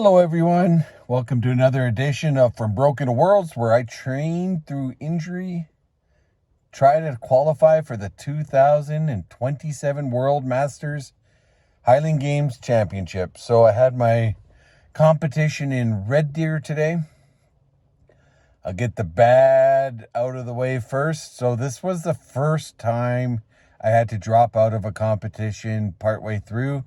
Hello everyone, welcome to another edition of From Broken to Worlds, where I train through injury, try to qualify for the 2027 World Masters Highland Games Championship. So I had my competition in Red Deer today. I'll get the bad out of the way first. So this was the first time I had to drop out of a competition partway through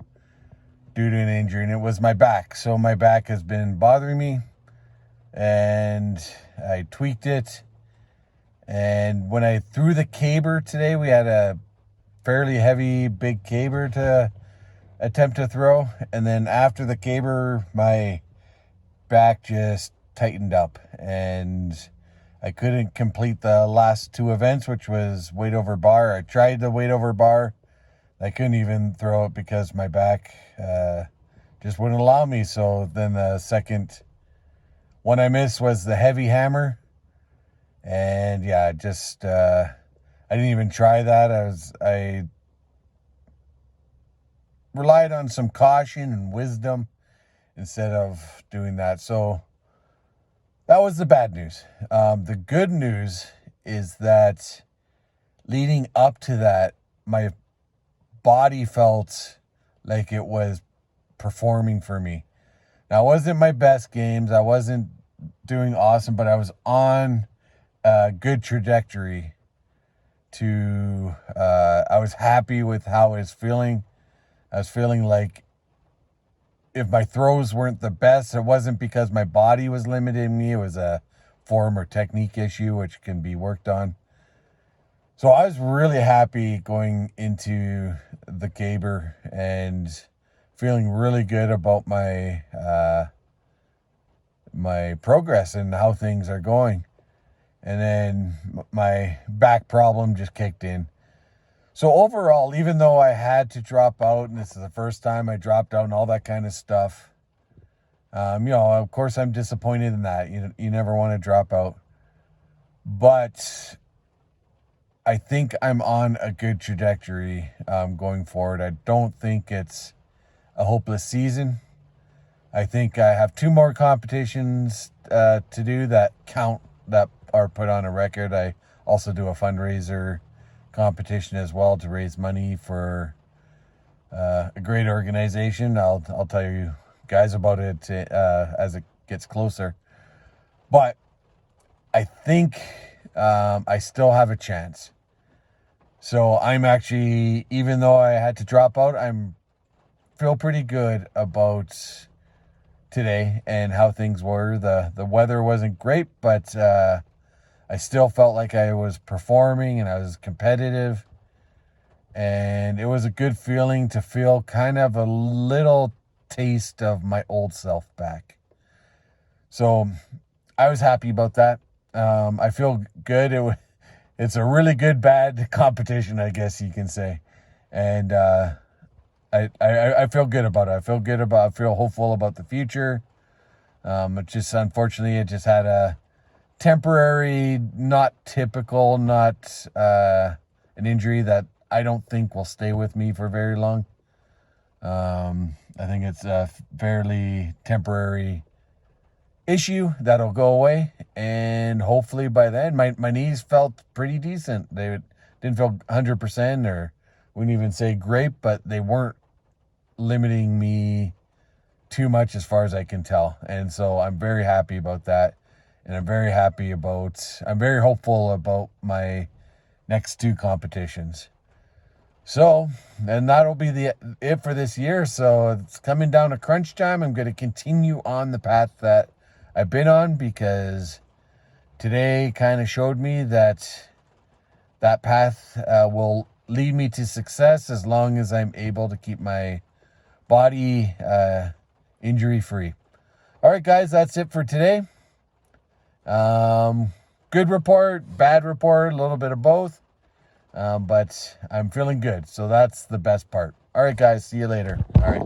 due to an injury, and it was my back. So my back has been bothering me, and I tweaked it. And when I threw the caber today, we had a fairly heavy, big caber to attempt to throw. And then after the caber, my back just tightened up, and I couldn't complete the last two events, which was weight over bar. I tried the weight over bar. I couldn't even throw it because my back just wouldn't allow me. So then the second one I missed was the heavy hammer. And yeah, I didn't even try that. I relied on some caution and wisdom instead of doing that. So that was the bad news. The good news is that leading up to that, my body felt like it was performing for me. Now, it wasn't my best games. I wasn't doing awesome, but I was on a good trajectory I was happy with how I was feeling. I was feeling like if my throws weren't the best, it wasn't because my body was limiting me. It was a form or technique issue, which can be worked on. So I was really happy going into the caber and feeling really good about my my progress and how things are going. And then my back problem just kicked in. So overall, even though I had to drop out, and this is the first time I dropped out and all that kind of stuff, of course I'm disappointed in that. You never want to drop out. But I think I'm on a good trajectory going forward. I don't think it's a hopeless season. I think I have two more competitions to do that count, that are put on a record. I also do a fundraiser competition as well to raise money for a great organization. I'll tell you guys about it as it gets closer. But I think I still have a chance. So I'm actually, even though I had to drop out, feel pretty good about today and how things were. The weather wasn't great, but I still felt like I was performing and I was competitive. And it was a good feeling to feel kind of a little taste of my old self back. So I was happy about that. I feel good. It's a really good, bad competition, I guess you can say. And I feel good about it. I feel hopeful about the future. Unfortunately, it just had a temporary, not typical, not an injury that I don't think will stay with me for very long. I think it's a fairly temporary issue that'll go away, and hopefully by then my knees felt pretty decent. They didn't feel 100% or wouldn't even say great, but they weren't limiting me too much as far as I can tell. And so I'm very happy about that, and I'm very hopeful about my next two competitions. So, and that'll be it for this year. So it's coming down to crunch time. I'm going to continue on the path that I've been on, because today kind of showed me that path will lead me to success as long as I'm able to keep my body injury free. All right, guys, that's it for today. Good report, bad report, a little bit of both. But I'm feeling good. So that's the best part. All right, guys, see you later. All right.